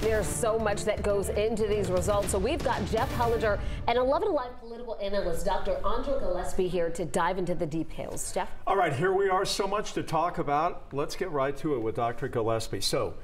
There's so much that goes into these results. So we've got Jeff Hellinger and 11 Alive political analyst Dr. Andra Gillespie here to dive into the details. Jeff? All right, here we are. So much to talk about. Let's get right to it with Dr. Gillespie. So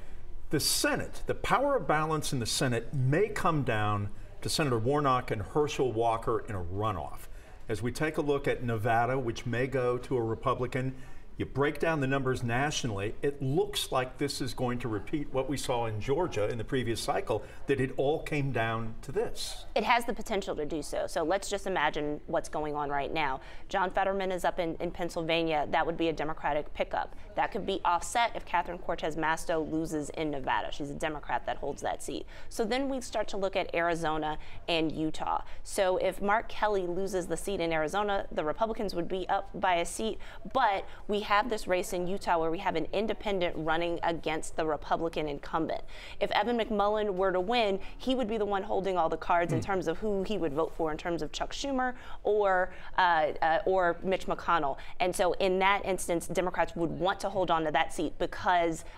the Senate, the power of balance in the Senate may come down to Senator Warnock and Herschel Walker in a runoff. As we take a look at Nevada, which may go to a Republican, you break down the numbers nationally, it looks like this is going to repeat what we saw in Georgia in the previous cycle, that it all came down to this. It has the potential to do so. So let's just imagine what's going on right now. John Fetterman is up in Pennsylvania. That would be a Democratic pickup. That could be offset if Catherine Cortez Masto loses in Nevada. She's a Democrat that holds that seat. So then we start to look at Arizona and Utah. So if Mark Kelly loses the seat in Arizona, the Republicans would be up by a seat, but we have this race in Utah where we have an independent running against the Republican incumbent. If Evan McMullin were to win, he would be the one holding all the cards in terms of who he would vote for, in terms of Chuck Schumer or Mitch McConnell. And so in that instance, Democrats would want to hold on to that seat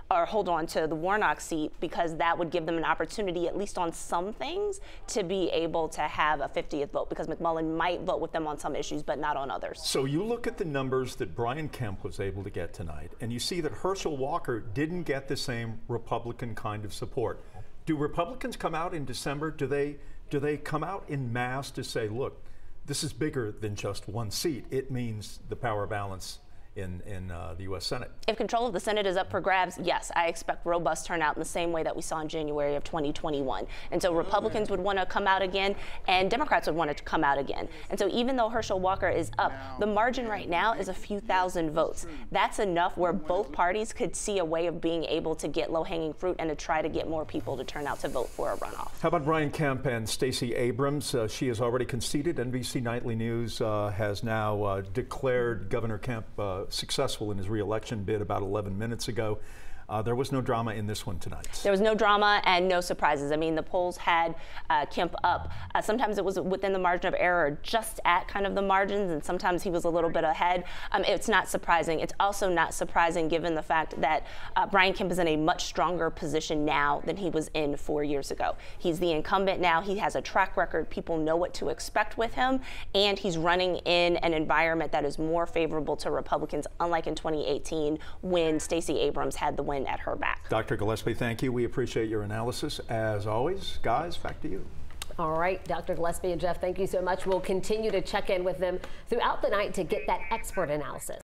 or hold on to the Warnock seat, because that would give them an opportunity, at least on some things, to be able to have a 50th vote, because McMullin might vote with them on some issues, but not on others. So you look at the numbers that Brian Kemp was able to get tonight, and you see that Herschel Walker didn't get the same Republican kind of support. Do Republicans come out in December? Do they come out in mass to say, look, this is bigger than just one seat? It means the power balance in the U.S. Senate. If control of the Senate is up for grabs, yes, I expect robust turnout in the same way that we saw in January of 2021. And so Republicans would want to come out again, and Democrats would want to come out again. And so even though Herschel Walker is up, the margin right now is a few thousand votes. That's enough where both parties could see a way of being able to get low-hanging fruit and to try to get more people to turn out to vote for a runoff. How about Brian Kemp and Stacey Abrams? She has already conceded. NBC Nightly News has now declared Governor Kemp successful in his re-election bid about 11 minutes ago. There was no drama in this one tonight. There was no drama and no surprises. I mean, the polls had Kemp up. Sometimes it was within the margin of error, just at kind of the margins, and sometimes he was a little bit ahead. It's not surprising. It's also not surprising given the fact that Brian Kemp is in a much stronger position now than he was in 4 years ago. He's the incumbent now. He has a track record. People know what to expect with him, and he's running in an environment that is more favorable to Republicans, unlike in 2018 when Stacey Abrams had the win at her back. Dr. Gillespie, thank you. We appreciate your analysis as always. Guys, back to you. All right, Dr. Gillespie and Jeff, thank you so much. We'll continue to check in with them throughout the night to get that expert analysis.